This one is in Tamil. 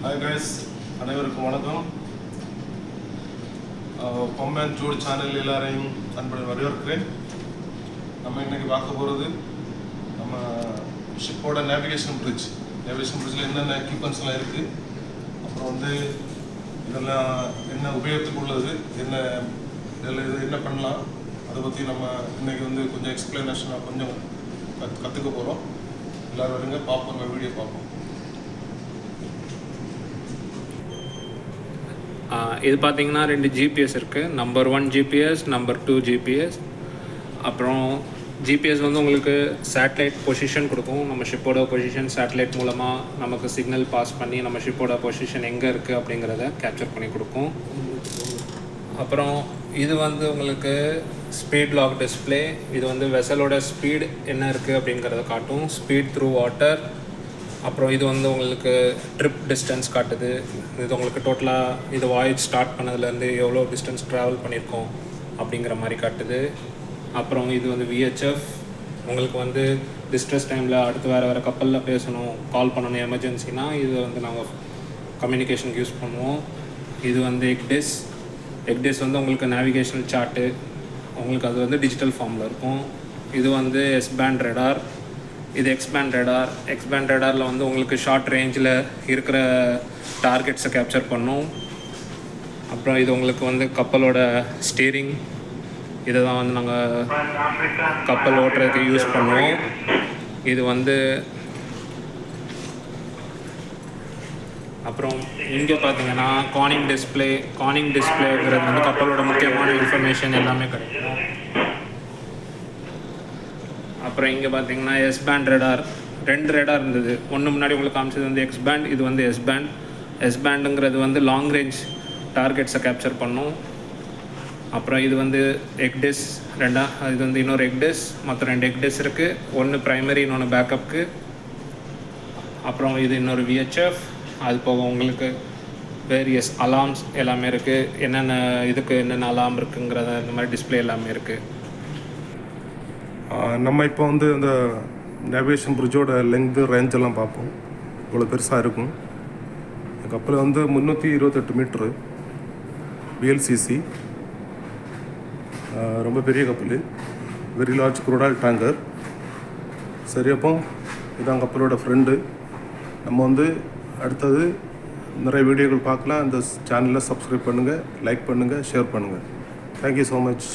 ஹாய் கைஸ், அனைவருக்கும் வணக்கம். பம்ப் அண்ட் ஜூட் சேனல் எல்லாரையும் அன்புடன் வரவேற்கிறேன். நம்ம இன்றைக்கி பார்க்க போகிறது நம்ம ஷிப்போட நேவிகேஷன் பிரிட்ஜில் என்னென்ன எக்யூப்மெண்ட்ஸ்லாம் இருக்குது, அப்புறம் இதெல்லாம் என்ன உபயோகத்துக்கு உள்ளது, இதில் இது என்ன பண்ணலாம், அதை பற்றி நம்ம இன்றைக்கி கொஞ்சம் எக்ஸ்பிளனேஷனாக கொஞ்சம் கற்றுக்க போகிறோம். எல்லோரும் வருங்க, பார்ப்போங்க, வீடியோ பார்ப்போம். இது பார்த்தீங்கன்னா 2 ஜிபிஎஸ் இருக்குது. Number 1 GPS, number 2 GPS. அப்புறம் ஜிபிஎஸ் உங்களுக்கு சேட்டலைட் பொசிஷன் கொடுக்கும். நம்ம ஷிப்போட பொசிஷன் சேட்டலைட் மூலமாக நமக்கு சிக்னல் பாஸ் பண்ணி நம்ம ஷிப்போட பொசிஷன் எங்கே இருக்குது அப்படிங்கிறத கேப்சர் பண்ணி கொடுக்கும். அப்புறம் இது உங்களுக்கு ஸ்பீட் லாக் டிஸ்பிளே. இது வெசலோட ஸ்பீட் என்ன இருக்குது அப்படிங்கிறத காட்டும். Speed through water. அப்புறம் இது உங்களுக்கு ட்ரிப் டிஸ்டன்ஸ் காட்டுது. இது உங்களுக்கு டோட்டலாக இது வாய்ஸ் ஸ்டார்ட் பண்ணதுலேருந்து எவ்வளோ டிஸ்டன்ஸ் ட்ராவல் பண்ணியிருக்கோம் அப்படிங்கிற மாதிரி காட்டுது. அப்புறம் இது விஹெச்எஃப். உங்களுக்கு டிஸ்ட்ரெஸ் டைமில் அடுத்து வேறு கப்பலில் பேசணும், கால் பண்ணணும், எமர்ஜென்சினா இது நாங்கள் கம்யூனிகேஷனுக்கு யூஸ் பண்ணுவோம். இது எக்டிஸ் உங்களுக்கு நேவிகேஷனல் சார்ட்டு. உங்களுக்கு அது டிஜிட்டல் ஃபார்மில் இருக்கும். இது எஸ்-பேண்ட் ரேடார். இது எக்ஸ்பேண்ட் ரேடாரில் உங்களுக்கு ஷார்ட் ரேஞ்சில் இருக்கிற டார்கெட்ஸை கேப்சர் பண்ணும். அப்புறம் இது உங்களுக்கு கப்பலோட ஸ்டீரிங். இதை தான் நாங்கள் கப்பல் ஓட்டுறதுக்கு யூஸ் பண்ணுவோம். இது அப்புறம் இங்கே பார்த்தீங்கன்னா கானிங் டிஸ்பிளேங்கிறது கப்பலோட முக்கியமான இன்ஃபர்மேஷன் எல்லாமே கிடைக்கும். அப்புறம் இங்கே பார்த்தீங்கன்னா எஸ்-பேண்ட் ரேடார். 2 ரேடார் இருந்தது. ஒன்று முன்னாடி உங்களுக்கு காமிச்சது எக்ஸ்-பேண்ட், இது எஸ்-பேண்ட். எஸ்-பேண்டுங்கிறது லாங் ரேஞ்ச் டார்கெட்ஸை கேப்சர் பண்ணும். அப்புறம் இது எக்டிஸ் இது இன்னொரு எக்டிஸ். மொத்தம் 2 எக்டிஸ் இருக்குது. ஒன்று ப்ரைமரி, இன்னொன்று பேக்கப்புக்கு. அப்புறம் இது இன்னொரு விஹெச்எஃப். அது போக உங்களுக்கு வேரியஸ் அலார்ம்ஸ் எல்லாமே இருக்குது. என்னென்ன அலார்ம் இருக்குங்கிறத இந்த மாதிரி டிஸ்பிளே எல்லாமே இருக்குது. நம்ம இப்போ அந்த நேவிகேஷன் பிரிட்ஜோட லெங்க்து ரேஞ்செல்லாம் பார்ப்போம். இவ்வளோ பெருசாக இருக்கும். இந்த கப்பல் 328 மீட்ரு VLCC. ரொம்ப பெரிய கப்பல், வெரி லார்ஜ் குரூடால் டேங்கர். சரி, அப்போ இதான் கப்பலோட ஃப்ரெண்டு. நம்ம அடுத்தது நிறைய வீடியோக்கள் பார்க்கலாம். இந்த சேனலை சப்ஸ்கிரைப் பண்ணுங்கள், லைக் பண்ணுங்கள், ஷேர் பண்ணுங்கள். Thank you so much.